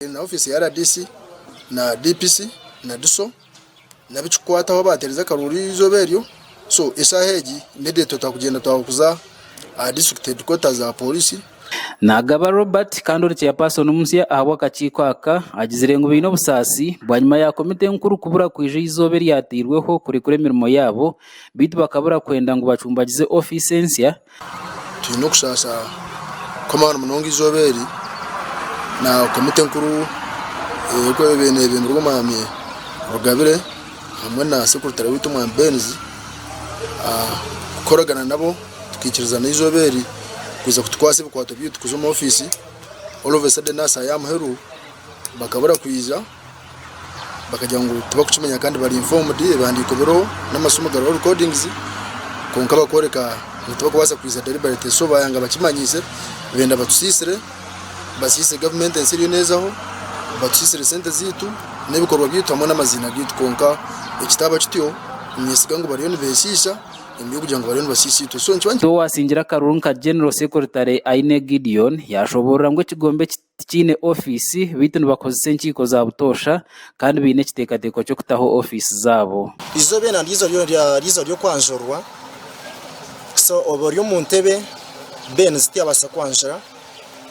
na ofisi ya RDC na DPC na DSO na bichukwata aho batereza karuri izoberyo so esaheji immediate tutakugenda twakuza district headquarters za polisi Nagaba Robert kandi chairperson umusya aho akachiko aka agizire ngo bino busasi bwanyuma ya komite nkuru kubura kwije izobe ryatirweho kuri mirimo yabo bitu bakabura kwenda ngo bacumbagize office ensya tuno kusasa komana munongi izoberi na komite nkuru ko bene bintu rw'amami rugabire hamwe na secretary witu Mwambenzi koragana nabo tukikiriza na izoberi kuza kutwase bukwato byutu kuzo mu office all of a sudden nasa yamheru bakabura kwiza bakajya ngo tubakucimenya kandi bari informed bandiko biro n'amasomo garo recordings konka bakoreka tubakwasa kwiza deliberate so bayanga bakimanyise benda batusisire basise government ensiri nezaho batusisire sente zitu nebikorwa byitu hamwe n'amazina gitu konka ekitaba kityo nyesiga ngo bariyo nibeshisha imbiyo kugira ngo bariyo basisi to so nchwanje to wasingira karunka General Secretary Aine Gideon yashobora ngo kigombe kine office bitu bakoze nkiko za butosha kandi bine kitekateko cyo kutaho office zabo izo bena ndizo ryo kwanjorwa so oboryo muntebe ben ziti abasa kwanjara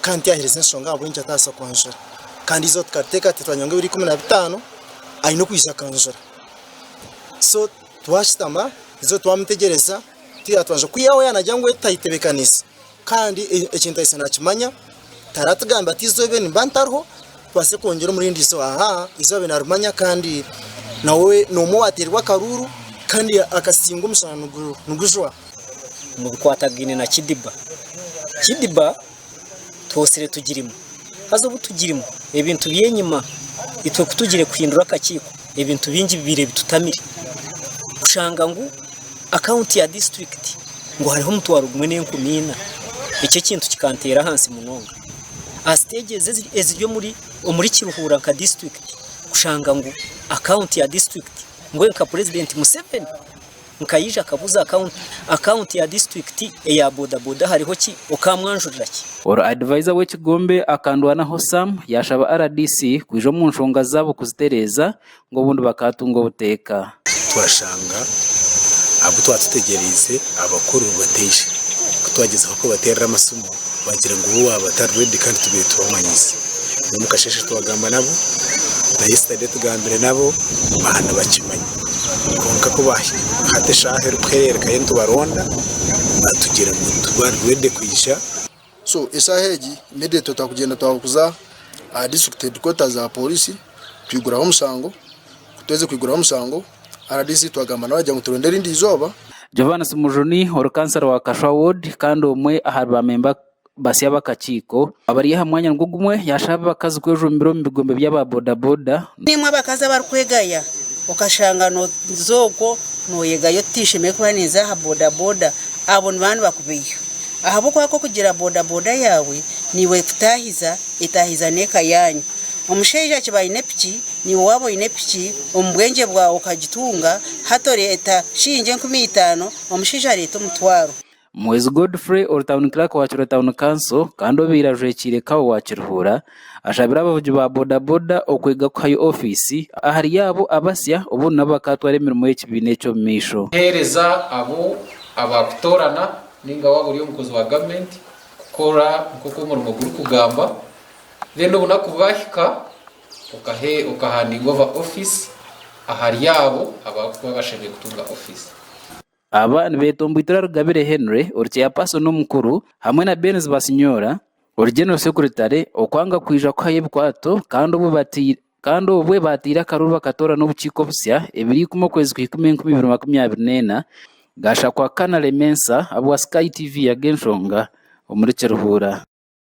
kandi yahereze nsonga abo inja tasa kwanjara kandi izo tukateka tetwanyanga biri 15 ayino kwisa kanjara so twashitama izo twamutegereza tuyatwanje kuyaho yanajyangwe tayitebekanisa kandi ekintu ayise nakimanya taratugamba tizobe nimbantarho twase kongera muri ndizo izobe narumanya kandi nawe nomo waterwa karuru kandi akasinga umusana nugujwa mu bikwatagine na Kidiba twosere tugirimo hazo butugirimo ebintu byenyima itwe kutugire kwindura akakiko ebintu bingi bibire bitutamire kushanga ngo account ya district ngo hariho mutwaro gumwe n'enkumina icyo kintu kikantera hansi munonga astages eziryo muri Kiruhura ka district kushanga ngo account ya district ngo nka president Museveni nkayija kabuza account ya district ya boda hariho ki ukamwanjurira ki or advisor we Kigombe akandwana ho Sam yashaba RDC kwijo mu nshonga zabo kuzitereza ngo bundi bakatungo buteka twashanga abo twatutegereze abakuru bateje kutwageza ko baterera amasumo bagira ngo ubu abatari ready kandi tubire tubamanyise n'umukasheshe twagamba nabo na yesterday tugambire nabo bahana bakimanya konka ko bahi hate shahe rukerere kayentu baronda batugira ngo tubari ready kwisha so esaheji immediate tutakugenda twakuza district headquarters za polisi twiguraho musango kutweze kwiguraho musango RDC twagamba nabajya ngo turondera indi izoba Johannes Mujoni or cancer wa Kashwa ward kandi umwe aharba member basiya bakachiko abari hamwanya ngugumwe yashaba bakazi kwejumbiro mbigombe by'aba boda nimwe bakaza barkwegaya ukashanga no zoko no yegayo tishime kwaniza ha boda abo nbantu bakubiyo ahabo kwako kugira boda yawe niwe itahiza neka yanyu omusheja kibayine piki ni wabo ine piki ombwenje bwa ukagitunga hato leta shinje 15 omusheja leta mutwaro Mwezi Godfrey or town clerk wa town council kandi obiraje kirekaho wa Kiruhura ashabira abavugi ba boda okwega ku hayo office ahari yabo abasya ubu nabakatware mirimo y'ekibine cyo misho hereza abo abakutorana ninga wabo uri umukozi wa government kukora kuko umurimo guri kugamba Vendo bunakubahika ukahanding over office ahari yabo abakuba bashemye kutunga office aba nbetombuitira Rugabire Henry chairperson n'umukuru hamwe na Benz Basinyora General Secretary okwanga kwija kwaye bwato kandi ubwe batira karuba katora n'ubukiko busya ebiri kumo kwezi kwa 2024 gasha kwa Kanale Mensa abwa Sky TV ya Genshonga omuri Kiruhura.